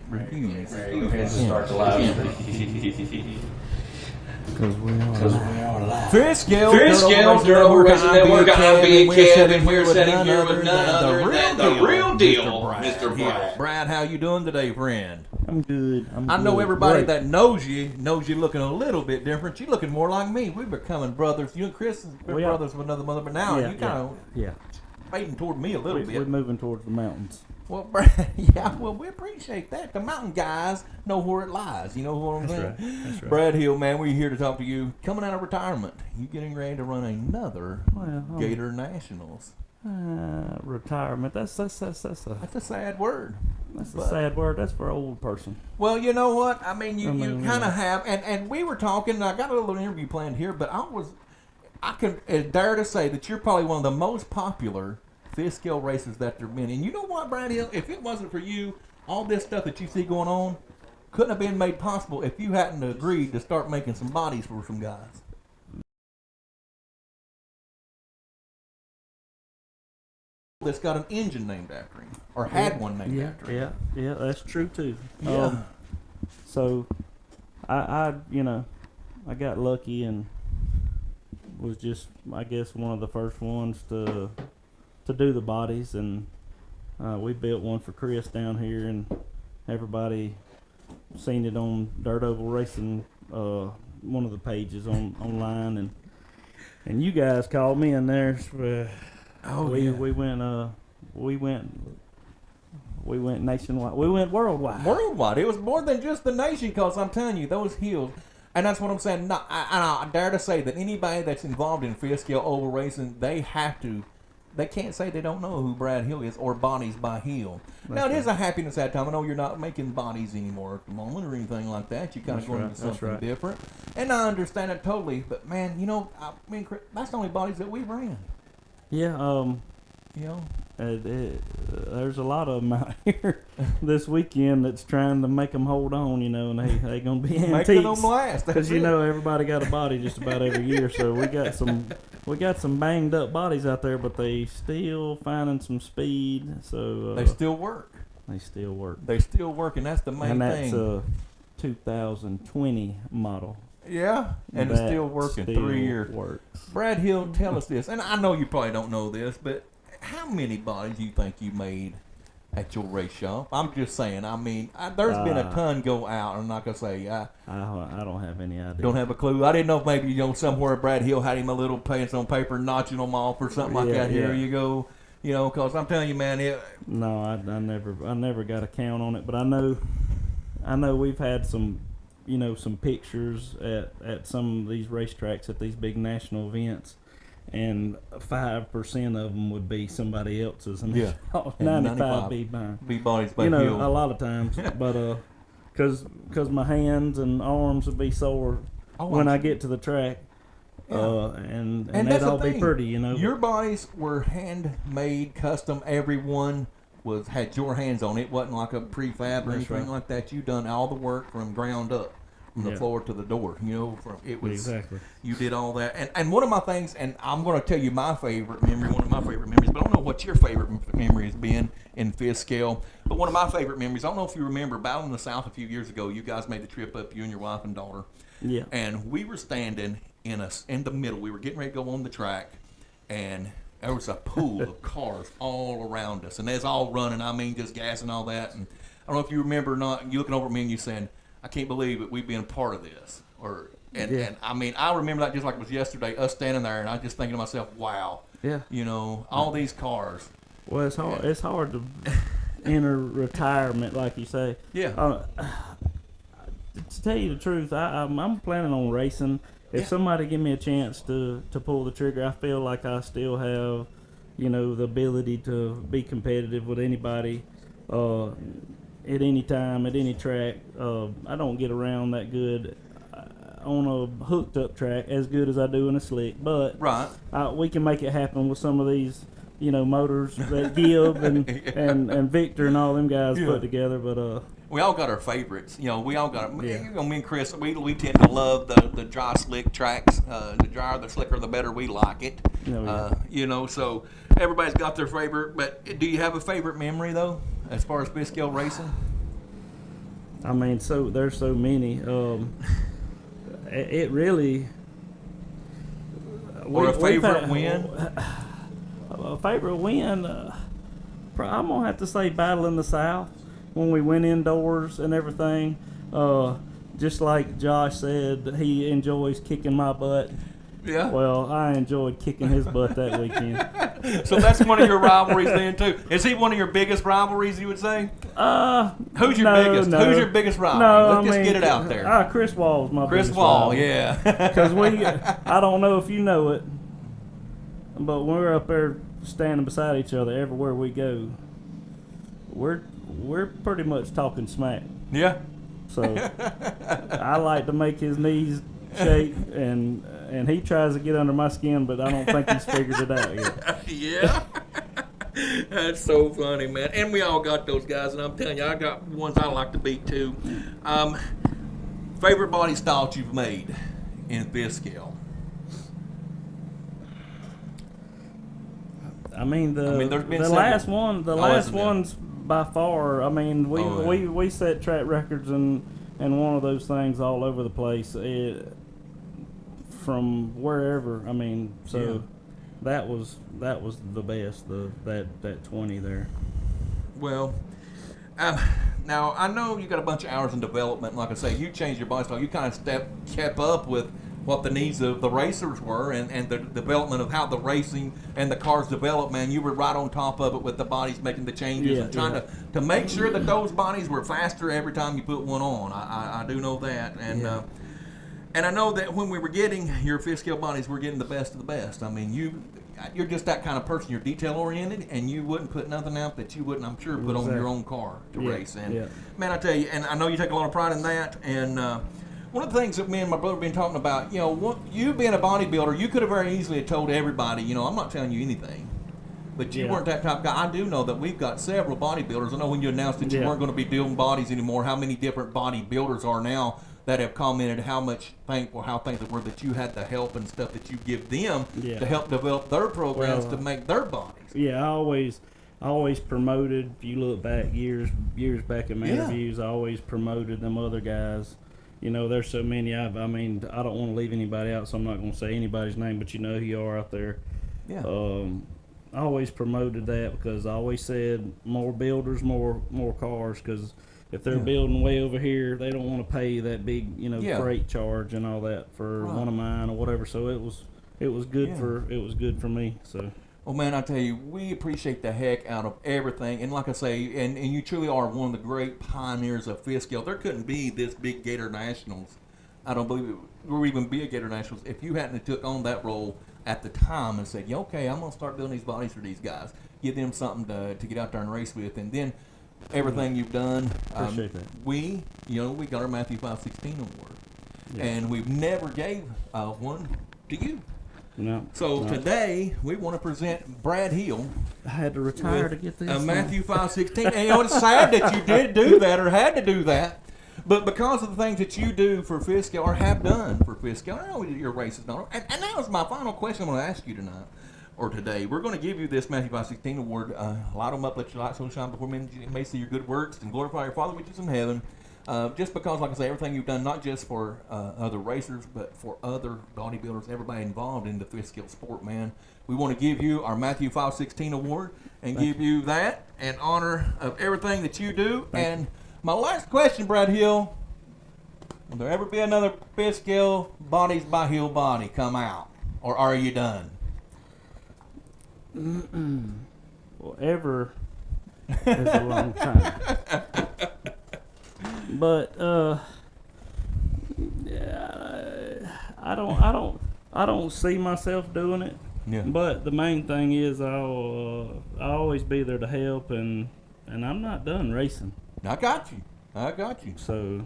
Reviews. Go ahead and start the live stream. Because we are live. Fish Scale, Dirt Racing Network. I'm being Kevin. We're sitting here with none other than the real deal, Mr. Brad. Brad, how you doing today, friend? I'm good. I know everybody that knows you looking a little bit different. You're looking more like me. We're becoming brothers. You and Chris are brothers with another mother, but now you kind of fading toward me a little bit. We're moving towards the mountains. Well, Brad, well, we appreciate that. The mountain guys know where it lies. You know what I'm saying? That's right. Brad Hill, man, we're here to talk to you. Coming out of retirement, you getting ready to run another Gator Nationals. Retirement. That's a sad word. That's a sad word. That's for an old person. Well, you know what? I mean, you kind of have, and we were talking. And I got a little interview planned here, but I can dare to say that you're probably one of the most popular fish scale races that there have been. And you know what, Brad Hill? If it wasn't for you, all this stuff that you see going on couldn't have been made possible if you hadn't agreed to start making some bodies for some guys. That's got an engine named after him, or had one named after him. Yeah, that's true too. Yeah. So, I got lucky and was just, I guess, one of the first ones to do the bodies, and we built one for Chris down here, and everybody seen it on Dirt Oval Racing, one of the pages online, and you guys called me in there. We went nationwide. We went worldwide. Worldwide. It was more than just the nation, because I'm telling you, those hills, and that's what I'm saying. No, I dare to say that anybody that's involved in fish scale oval racing, they can't say they don't know who Brad Hill is or Bodies by Hill. Now, it is a happiness at time. I know you're not making bodies anymore at the moment or anything like that. You're kind of going into something different. And I understand it totally. But, man, that's the only bodies that we ran. Yeah, there's a lot of them out here this weekend that's trying to make them hold on, and they gonna be antiques. Making them last. Because everybody got a body just about every year, so we got some banged up bodies out there, but they still finding some speed. So they still work. They still work, and that's the main thing. And that's a 2020 model. Yeah, and it's still working. 3 years. Works. Brad Hill, tell us this, and I know you probably don't know this, but how many bodies do you think you made at your race shop? I'm just saying. I mean, there's been a ton go out. I'm not gonna say. I don't have any idea. Don't have a clue. I didn't know if maybe somewhere Brad Hill had him a little pants on paper, notching them off or something like that. Here you go. Because I'm telling you, man. No, I never got a count on it, but I know we've had some. Some pictures at some of these racetracks at these big national events, and 5% of them would be somebody else's, and 95 be mine. Be bodies by Hill. A lot of times, but because my hands and arms would be sore when I get to the track, and that'd all be pretty, Your bodies were handmade, custom. Everyone had your hands on it. It wasn't like a prefab or anything like that. You done all the work from ground up, from the floor to the door. Exactly. You did all that. And one of my things, and I'm going to tell you my favorite memory, one of my favorite memories, but I don't know what your favorite memory has been in fish scale. But one of my favorite memories, I don't know if you remember, Battle in the South a few years ago, you guys made the trip up, you and your wife and daughter. Yeah. And we were standing in the middle. We were getting ready to go on the track, and there was a pool of cars all around us, and they was all running. I mean, just gas and all that. And I don't know if you remember or not. You looking over at me and you saying, "I can't believe that we've been a part of this." And I mean, I remember that just like it was yesterday. Us standing there, and I just thinking to myself, "Wow, all these cars." Well, it's hard to enter retirement, like you say. Yeah. To tell you the truth, I'm planning on racing. If somebody give me a chance to pull the trigger, I feel like I still have, the ability to be competitive with anybody, at any time, at any track. I don't get around that good on a hooked up track as good as I do in a slick, but we can make it happen with some of these, motors that Gibb and Victor and all them guys put together. But we all got our favorites. We all got. Me and Chris, we tend to love the dry slick tracks. The drier, the slicker, the better we like it. So everybody's got their favorite. But do you have a favorite memory though, as far as fish scale racing? I mean, there's so many. It really. Or a favorite win? A favorite win. I'm gonna have to say Battle in the South when we went indoors and everything. Just like Josh said, he enjoys kicking my butt. Yeah. Well, I enjoyed kicking his butt that weekend. So that's one of your rivalries then too. Is he one of your biggest rivalries? You would say? Who's your biggest? No. Who's your biggest rivalry? No, Let's just get it out there. Chris Wall's my Chris biggest Wall, rival. yeah. Because I don't know if you know it, but when we're up there standing beside each other everywhere we go, we're pretty much talking smack. Yeah. So I like to make his knees shake, and he tries to get under my skin, but I don't think he's figured it out yet. Yeah. That's so funny, man. And we all got those guys, and I'm telling you, I got ones I like to beat too. Favorite body style you've made in fifth scale? I mean, there's been the last one's by far. I mean, we set track records and one of those things all over the place. From wherever. I mean, so Yeah. that was the best. That 20 there. Well, now I know you got a bunch of hours in development. Like I say, you changed your body style. You kind of kept up with what the needs of the racers were and the development of how the racing and the cars develop, man. You were right on top of it with the bodies, making the changes and trying to make sure that those bodies were faster every time you put one on. I do know that. And and I know that when we were getting your fifth scale bodies, we're getting the best of the best. I mean, you're just that kind of person. You're detail oriented, and you wouldn't put nothing out that you wouldn't, I'm sure, put on your own car to race. And man, I tell you, and I know you take a lot of pride in that. And one of the things that me and my brother have been talking about, you being a bodybuilder, you could have very easily told everybody, I'm not telling you anything. But you weren't that type of guy. I do know that we've got several bodybuilders. I know when you announced that you weren't going to be doing bodies anymore, how many different bodybuilders are now that have commented how thankful they were that you had the help and stuff that you give them to help develop their programs to make their bodies. Yeah, I always promoted. If you look back years back in my interviews, I always promoted them other guys. There's so many. I don't want to leave anybody out, so I'm not going to say anybody's name, but you know who you are out there. Yeah. I always promoted that because I always said more builders, more cars, because if they're building way over here, they don't want to pay that big, freight charge and all that for one of mine or whatever. So it was good for me. So. Well, man, I tell you, we appreciate the heck out of everything. And like I say, and you truly are one of the great pioneers of fifth scale. There couldn't be this big Gator Nationals. I don't believe it would even be a Gator Nationals if you hadn't took on that role at the time and said, okay, I'm going to start building these bodies for these guys. Give them something to get out there and race with. And then everything you've done. Appreciate that. We got our Matthew 516 award. Yeah. And we've never gave one to you. No. So today we want to present Brad Hill. I had to retire to get this. Matthew 5:16. And it's sad that you did do that or had to do that, but because of the things that you do for fifth scale or have done for fifth scale, I know your races don't. And that was my final question I'm going to ask you tonight or today. We're going to give you this Matthew 5:16 award. Light them up, let your light so shine before men may see your good works and glorify your Father which is in heaven. Just because, like I say, everything you've done, not just for other racers, but for other bodybuilders, everybody involved in the fifth scale sport, man. We want to give you our Matthew 5:16 award and give you that in honor of everything that you do. And my last question, Brad Hill, will there ever be another fifth scale Bodies by Hill body come out? Or are you done? Well, ever is a long time. But I don't see myself doing it. Yeah. But the main thing is I'll always be there to help, and I'm not done racing. I got you. So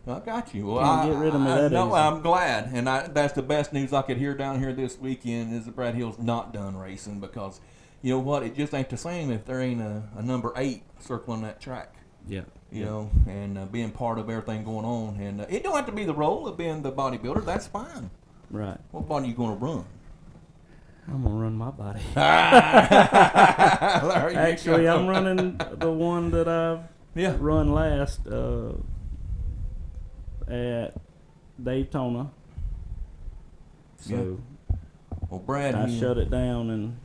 I got you. Well, can't get rid of me that no, easy. I'm glad, and that's the best news I could hear down here this weekend is that Brad Hill's not done racing because, you know what, it just ain't the same if there ain't a number 8 circling that track. Yeah. You know, and being part of everything going on, and it don't have to be the role of being the bodybuilder. That's fine. Right. What body are you going to run? I'm gonna run my body. Actually, I'm running the one that I've run last. at Daytona. So Well, Brad, I shut it down and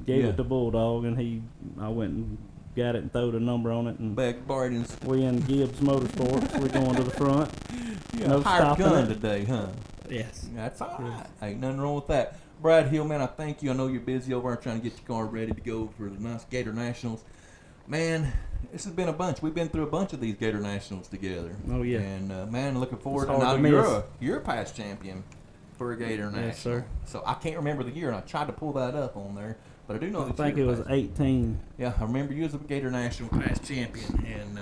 gave it to Bulldog, and I went and got it and throwed a number on it, and Beg pardons. we in Gibbs Motorsports. We're going to the front. No hired stopping gun it. today, huh? Yes. That's all right. Ain't nothing wrong with that. Brad Hill, man, I thank you. I know you're busy over there trying to get your car ready to go for the nice Gator Nationals. Man, this has been a bunch. We've been through a bunch of these Gator Nationals together. Oh, yeah. And, man, looking forward It's to hard now to you're a past champion for a Gator National. Yes, sir. So I can't remember the year, and I tried to pull that up on there. But I do know I that think it you're was past. 18. Yeah, I remember you as a Gator National past champion, and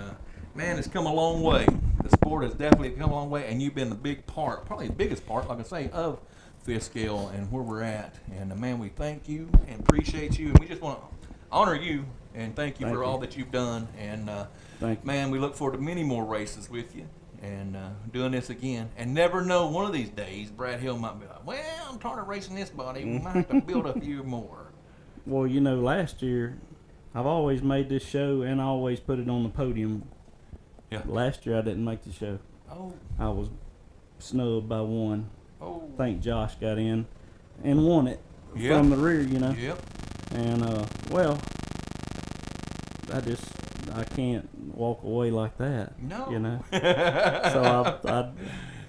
man, it's come a long way. The sport has definitely come a long way, and you've been the big part, probably the biggest part, like I say, of fifth scale and where we're at. And man, we thank you and appreciate you, and we just want to honor you and thank you for all that you've done. And Thank you. man, we look forward to many more races with you. And doing this again, and never know, one of these days Brad Hill might be like, well, I'm tired of racing this body, we might have to build a few more. Well, last year, I've always made this show and I always put it on the podium. Yeah. Last year I didn't make the show. Oh, I was snubbed by one. oh. I think Josh got in and won it Yep. from the rear, Yep. And, well, I can't walk away like that. No. So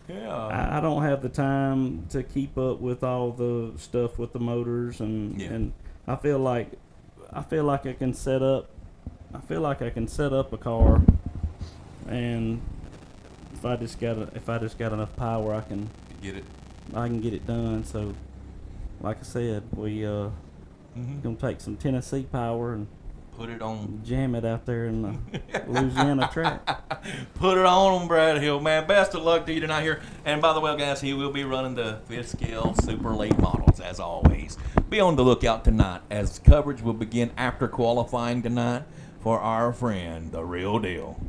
Yeah. I don't have the time to keep up with all the stuff with the motors, and I feel like I can set up a car, and if I just got enough power, I can Get it. get it done. So, like I said, we gonna take some Tennessee power and Put it on. jam it out there in the Louisiana track. Put it on, Brad Hill, man. Best of luck to you tonight here. And by the way, guys, he will be running the fifth scale super late models as always. Be on the lookout tonight as coverage will begin after qualifying tonight for our friend, the Real Deal.